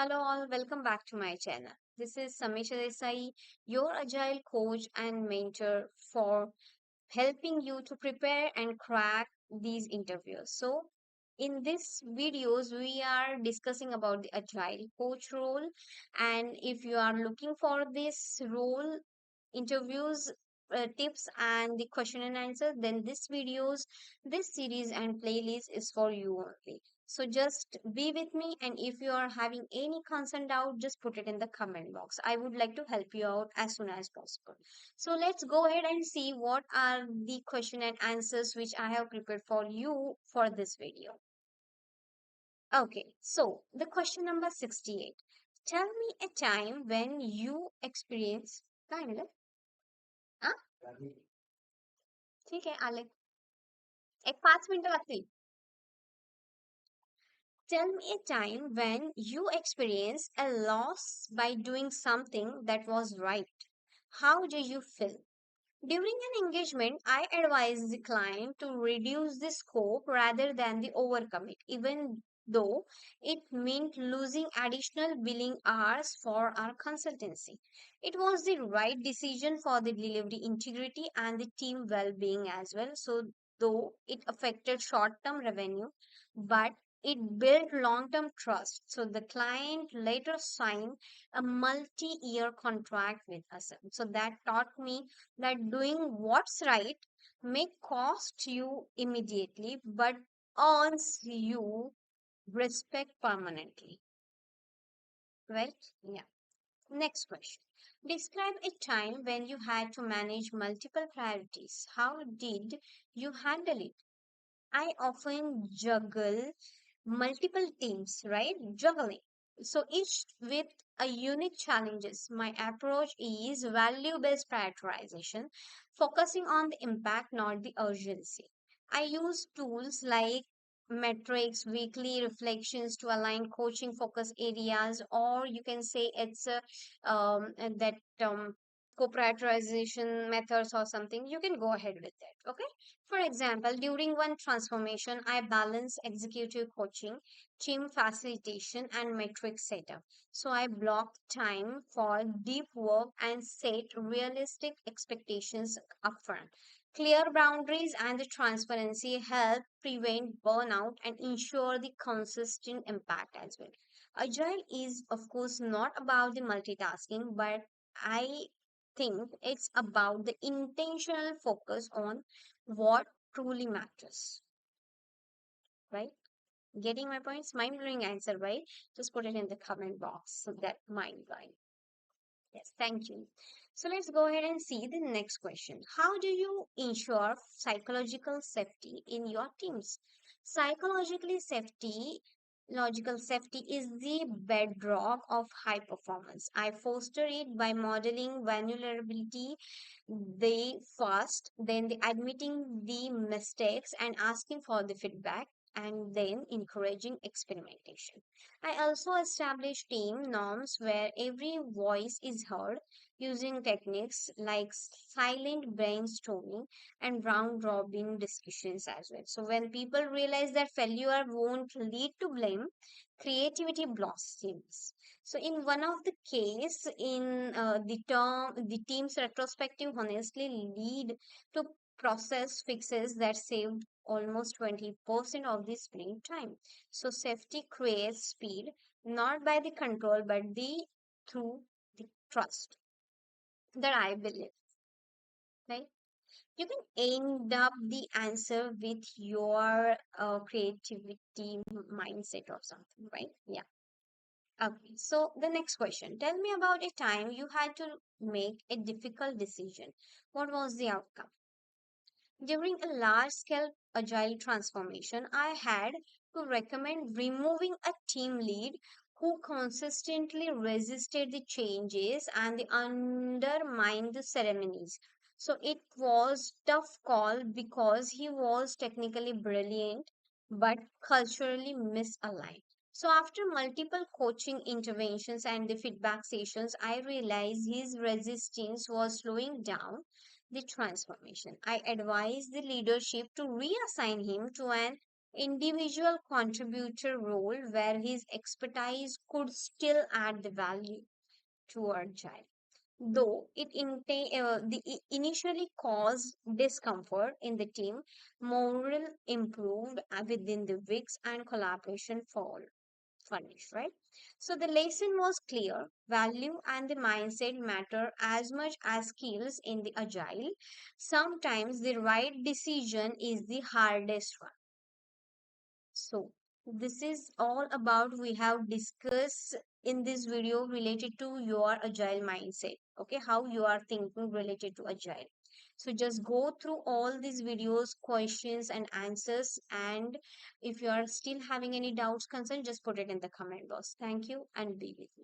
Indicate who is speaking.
Speaker 1: Hello all, welcome back to my channel. This is Samisha Desai, your Agile coach and mentor for helping you to prepare and crack these interviews. So, in this videos, we are discussing about the Agile coach role, and if you are looking for this role, interviews, tips, and the question and answer, then this series and playlist is for you only. So just be with me, and if you are having any concern doubt, just put it in the comment box. I would like to help you out as soon as possible. So let's go ahead and see what are the question and answers which I have prepared for you for this video. Okay, so the question number 68. Tell me a time when you experience काय मिळालं? हा? ठीक आहे आले. एक 5 मिनिटं लागतील. Tell me a time when you experienced a loss by doing something that was right. How do you feel? During an engagement, I advise the client to reduce the scope rather than the overcome it, even though it meant losing additional billing hours for our consultancy. It was the right decision for the delivery integrity and the team well-being as well. So though it affected short-term revenue, but it built long-term trust. So the client later signed a multi-year contract with us. So that taught me that doing what's right may cost you immediately but earns you respect permanently. Right? Yeah. Next question. Describe a time when you had to manage multiple priorities. How did you handle it? I often juggle multiple teams, right? Juggling. So each with a unique challenges. My approach is value-based prioritization, focusing on the impact, not the urgency. I use tools like metrics, weekly reflections to align coaching focus areas, or you can say it's a, that co-prioritization methods or something. You can go ahead with that. Okay. For example, during one transformation, I balance executive coaching, team facilitation, and metric setup. So I block time for deep work and set realistic expectations upfront. Clear boundaries and the transparency help prevent burnout and ensure the consistent impact as well. Agile is, of course, not about the multitasking, but I think it's about the intentional focus on what truly matters, right? Getting my points? Mind blowing answer, right? Just put it in the comment box. So that mind blowing. Yes, thank you. So let's go ahead and see the next question. How do you ensure psychological safety in your teams? Psychologically safety, logical safety is the bedrock of high performance. I foster it by modeling vulnerability the first, then the admitting the mistakes and asking for the feedback, and then encouraging experimentation. I also establish team norms where every voice is heard using techniques like silent brainstorming and round robin discussions as well. So when people realize that failure won't lead to blame, creativity blossoms. So in one of the case in the team's retrospective honestly lead to process fixes that saved almost 20% of the sprint time. So safety creates speed, not by the control, but the through the trust that I believe. Right? You can end up the answer with your creativity mindset or something, right? Yeah. Okay. So the next question. Tell me about a time you had to make a difficult decision. What was the outcome? During a large scale agile transformation, I had to recommend removing a team lead who consistently resisted the changes and the undermined the ceremonies. So it was tough call because he was technically brilliant but culturally misaligned. So after multiple coaching interventions and the feedback sessions, I realized his resistance was slowing down the transformation. I advise the leadership to reassign him to an individual contributor role where his expertise could still add the value to Agile. Though initially caused discomfort in the team, morale improved within the weeks and collaboration flourished, right? So the lesson was clear. Value and the mindset matter as much as skills in the agile. Sometimes the right decision is the hardest one. So, this is all about we have discussed in this video related to your agile mindset. Okay, how you are thinking related to agile. So, just go through all these videos, questions, and answers. And if you are still having any doubts, concern, just put it in the comment box. Thank you and be with you.